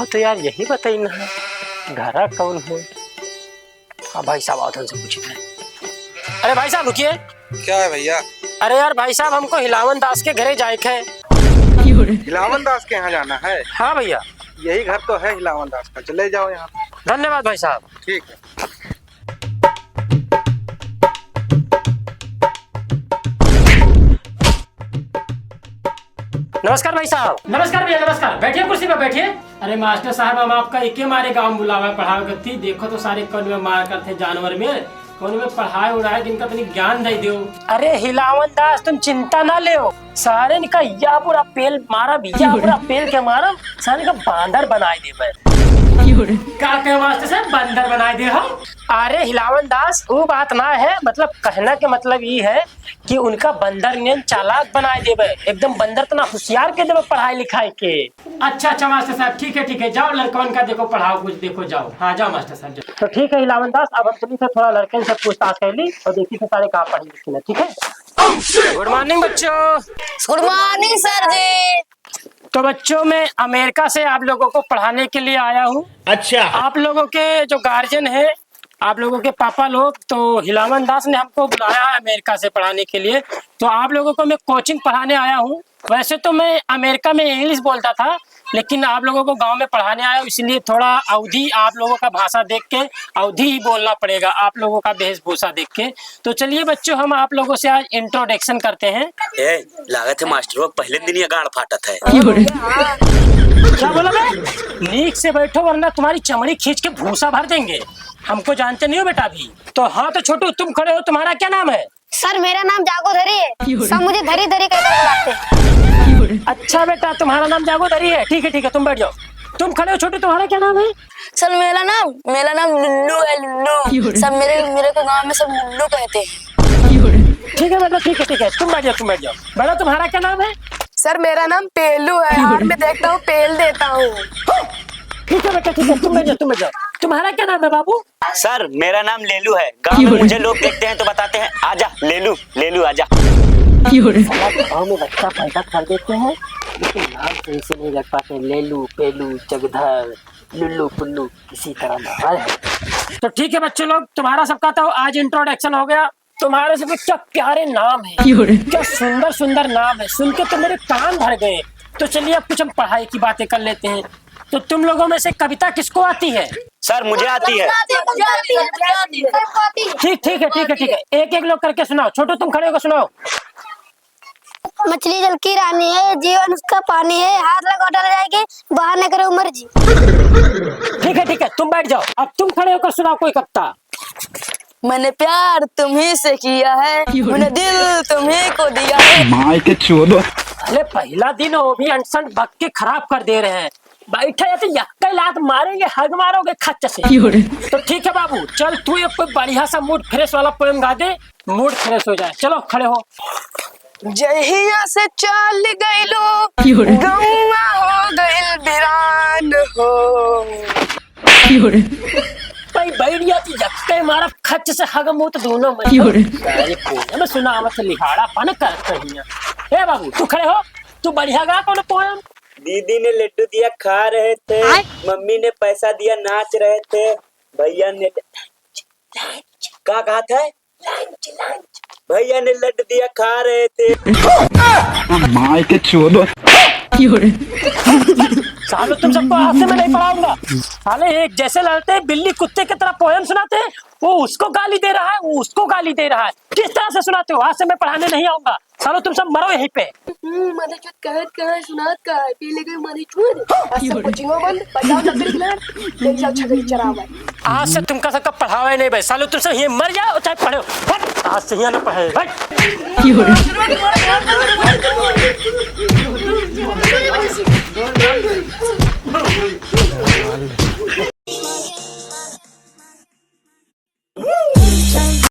बताओ तो यार, यही बताई ना घरा कौन हो। हाँ भाई साहब, आओ से पूछते हैं। अरे भाई साहब रुकिए। क्या है भैया? अरे यार भाई साहब, हमको हिलावन दास के घरे जाए है। हिलावन दास के यहाँ जाना है? हाँ भैया, यही घर तो है हिलावन दास का, चले जाओ यहाँ। धन्यवाद भाई साहब। ठीक है। नमस्कार भाई साहब। नमस्कार भैया, नमस्कार। बैठिए, कुर्सी पर बैठिए। अरे मास्टर साहब, हम आपका एक मारे गाँव बुलावा पढ़ावे करती। देखो तो सारे कौन में मार करते जानवर में, कौन में पढ़ाए उड़ाए, जिनका तनी ज्ञान दे दो। अरे हिलावन दास, तुम चिंता ना ले, सारे निका या पूरा पेल मारा भैया, पूरा पेल के मारा, सारे का बांदर बनाए दे। क्या कहे मास्टर साहब, बंदर बनाए दे हम? अरे हिलावन दास, वो बात ना है, मतलब कहना के मतलब ये है कि उनका बंदर ने चालाक बनाए देवे, एकदम बंदर तना होशियार के देवे पढ़ाई लिखाई के। अच्छा अच्छा मास्टर साहब, ठीक है ठीक है, जाओ लड़कन का देखो, पढ़ाओ कुछ, देखो जाओ। हाँ जाओ मास्टर साहब जाओ। तो ठीक है हिलावन दास, अब हम तुमसे थोड़ा लड़के से पूछताछ कर ली और देखी तो सारे कहाँ पढ़ी लिखी है। ठीक है। गुड मॉर्निंग बच्चों। गुड मॉर्निंग सर जी। तो बच्चों, मैं अमेरिका से आप लोगों को पढ़ाने के लिए आया हूँ। अच्छा। आप लोगों के जो गार्जियन है, आप लोगों के पापा लोग, तो हिलावन दास ने हमको बुलाया है अमेरिका से पढ़ाने के लिए। तो आप लोगों को मैं कोचिंग पढ़ाने आया हूँ। वैसे तो मैं अमेरिका में इंग्लिश बोलता था, लेकिन आप लोगों को गांव में पढ़ाने आया हूँ, इसलिए थोड़ा अवधी आप लोगों का भाषा देख के अवधी ही बोलना पड़ेगा, आप लोगों का वेशभूषा देख के। तो चलिए बच्चों, हम आप लोगों से आज इंट्रोडक्शन करते हैं। लागत है मास्टर पहले दिन ये गाड़ फाटत है। क्या बोला मैं? नीक से बैठो वरना तुम्हारी चमड़ी खींच के भूसा भर देंगे। हमको जानते नहीं हो बेटा अभी तो। हाँ तो छोटू, तुम खड़े हो, तुम्हारा क्या नाम है? सर मेरा नाम जागो धरी है, सब मुझे धरी धरी कहकर बुलाते हैं। अच्छा बेटा, तुम्हारा नाम जागो धरी है, ठीक है ठीक है, तुम बैठ जाओ। तुम खड़े हो छोटू, तुम्हारा क्या नाम है? सर मेरा नाम लुल्लू है, लुल्लू। सब मेरे को गांव में सब लुल्लू कहते हैं। ठीक है बेटा, ठीक है ठीक है, तुम बैठ जाओ, तुम बैठ जाओ। बेटा तुम्हारा क्या नाम है? सर मेरा नाम पेलू है और मैं देखता हूँ पेल देता हूँ। ठीक है बेटा, ठीक है, तुम बैठ जाओ, तुम बैठ जाओ। तुम्हारा क्या नाम है बाबू? सर मेरा नाम लेलू है। गांव में मुझे लोग देखते हैं तो बताते हैं आजा लेलू, लेलू आजा। गाँव में बच्चा पैदा कर देते हैं, लेकिन नाम सही से नहीं रख पाते। लेलू, पेलू, जगधर, लुल्लू, पुल्लू, किसी तरह नाम है। तो ठीक है बच्चों लोग, तुम्हारा सबका तो आज इंट्रोडक्शन हो गया। तुम्हारे सबके क्या प्यारे नाम है, क्या सुंदर सुंदर नाम है, सुन के तो मेरे कान भर गए। तो चलिए अब कुछ हम पढ़ाई की बातें कर लेते हैं। तो तुम लोगों में से कविता किसको आती है? सर मुझे आती है। ठीक ठीक है ठीक है ठीक है, एक एक लोग करके सुनाओ। छोटू तुम खड़े होकर सुनाओ। मछली जल की रानी है, जीवन उसका पानी है, हाथ लगा डाल जाएगी, बाहर न करे उमर जी। ठीक है, तुम बैठ जाओ। अब तुम खड़े होकर सुनाओ कोई कविता। मैंने प्यार तुम्ही से किया है, मैंने दिल तुम्ही को दिया है। माय के चोदो। अरे पहला दिन वो भी अनसन भग के खराब कर दे रहे हैं। बैठे या तो यक्का लात मारेंगे, हग मारोगे खच्च से। तो ठीक है बाबू, चल तू एक कोई बढ़िया सा मूड फ्रेश वाला पोएम गा दे, मूड फ्रेश हो जाए। चलो खड़े हो। जहिया से चल गइलो, गौवा हो गइल बिरान हो। भाई बैठिया तो यक्का मारा खच्च से हग मुंह तो दोनों में सुना मत लिहाड़ा पन कर कहीं। ए बाबू तू खड़े हो, तू बढ़िया गा कौन पोएम। दीदी ने लड्डू दिया खा रहे थे, मम्मी ने पैसा दिया नाच रहे थे, भैया ने क्या कहा था? भैया ने लड्डू दिया खा रहे थे। माय के चोदो। सालो तुम सबको आज से मैं नहीं पढ़ाऊंगा। साले एक जैसे लड़ते बिल्ली कुत्ते की तरह पोएम सुनाते हैं। वो उसको गाली दे रहा है, वो उसको गाली दे रहा है, किस तरह से सुनाते हो? आज से मैं पढ़ाने नहीं आऊंगा। सालो तुम सब मरो यहीं पे। मने चुत कहत कहाँ सुनात का है, पीले गई मने चुत। आज से कोचिंगों बंद, बचाओ नकली खिलाड़, ले जाओ छगड़ी चरावा। आज से तुमका सबका पढ़ावे नहीं भाई। सालो तुम सब ये मर जाओ चाहे पढ़ो। आज से यहाँ ना पढ़े।